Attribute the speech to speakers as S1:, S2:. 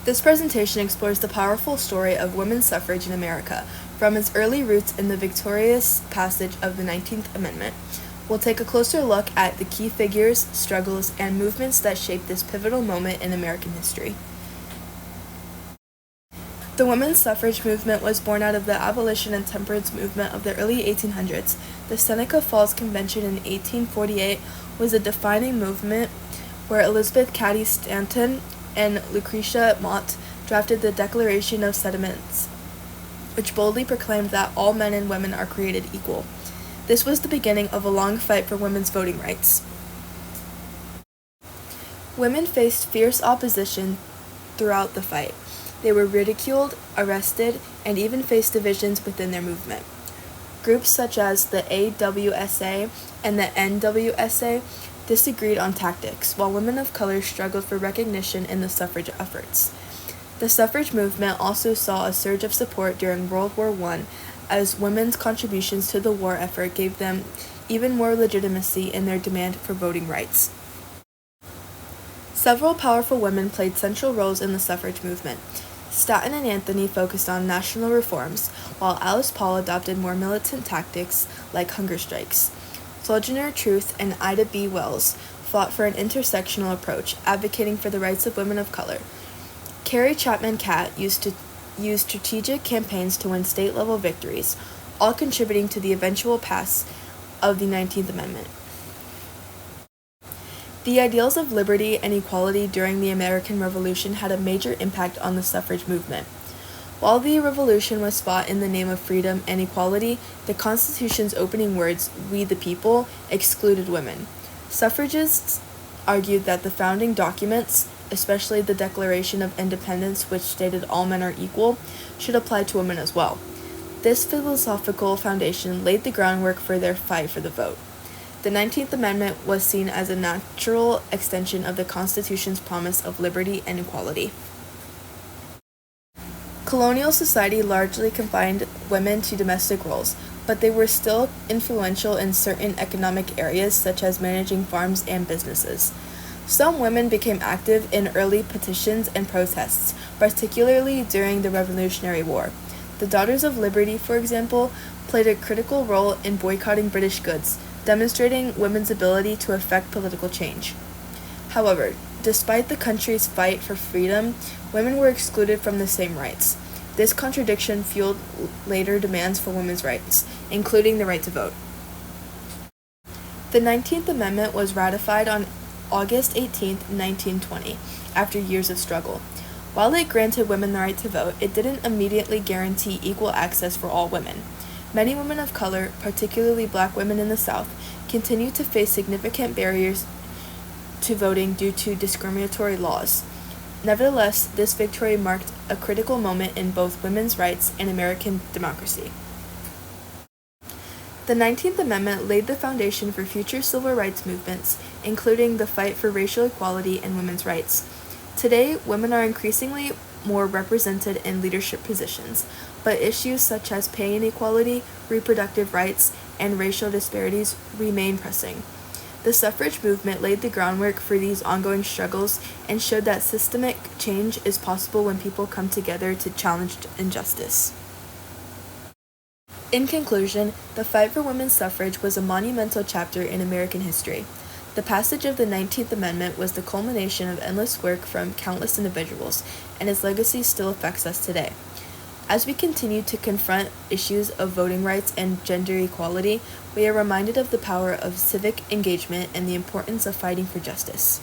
S1: This presentation explores the powerful story of women's suffrage in America, from its early roots in the victorious passage of the 19th Amendment. We'll take a closer look at the key figures, struggles, and movements that shaped this pivotal moment in American history. The women's suffrage movement was born out of the abolition and temperance movement of the early 1800s. The Seneca Falls Convention in 1848 was a defining movement where Elizabeth Cady Stanton and Lucretia Mott drafted the Declaration of Sentiments, which boldly proclaimed that all men and women are created equal. This was the beginning of a long fight for women's voting rights. Women faced fierce opposition throughout the fight. They were ridiculed, arrested, and even faced divisions within their movement. Groups such as the AWSA and the NWSA disagreed on tactics, while women of color struggled for recognition in the suffrage efforts. The suffrage movement also saw a surge of support during World War I, as women's contributions to the war effort gave them even more legitimacy in their demand for voting rights. Several powerful women played central roles in the suffrage movement. Stanton and Anthony focused on national reforms, while Alice Paul adopted more militant tactics like hunger strikes. Sojourner Truth and Ida B. Wells fought for an intersectional approach, advocating for the rights of women of color. Carrie Chapman Catt used strategic campaigns to win state-level victories, all contributing to the eventual pass of the 19th Amendment. The ideals of liberty and equality during the American Revolution had a major impact on the suffrage movement. While the Revolution was fought in the name of freedom and equality, the Constitution's opening words, "We the people," excluded women. Suffragists argued that the founding documents, especially the Declaration of Independence, which stated all men are equal, should apply to women as well. This philosophical foundation laid the groundwork for their fight for the vote. The 19th Amendment was seen as a natural extension of the Constitution's promise of liberty and equality. Colonial society largely confined women to domestic roles, but they were still influential in certain economic areas such as managing farms and businesses. Some women became active in early petitions and protests, particularly during the Revolutionary War. The Daughters of Liberty, for example, played a critical role in boycotting British goods, demonstrating women's ability to affect political change. However, despite the country's fight for freedom, women were excluded from the same rights. This contradiction fueled later demands for women's rights, including the right to vote. The 19th Amendment was ratified on August 18, 1920, after years of struggle. While it granted women the right to vote, it didn't immediately guarantee equal access for all women. Many women of color, particularly Black women in the South, continue to face significant barriers to voting due to discriminatory laws. Nevertheless, this victory marked a critical moment in both women's rights and American democracy. The 19th Amendment laid the foundation for future civil rights movements, including the fight for racial equality and women's rights. Today, women are increasingly more represented in leadership positions, but issues such as pay inequality, reproductive rights, and racial disparities remain pressing. The suffrage movement laid the groundwork for these ongoing struggles and showed that systemic change is possible when people come together to challenge injustice. In conclusion, the fight for women's suffrage was a monumental chapter in American history. The passage of the 19th Amendment was the culmination of endless work from countless individuals, and its legacy still affects us today. As we continue to confront issues of voting rights and gender equality, we are reminded of the power of civic engagement and the importance of fighting for justice.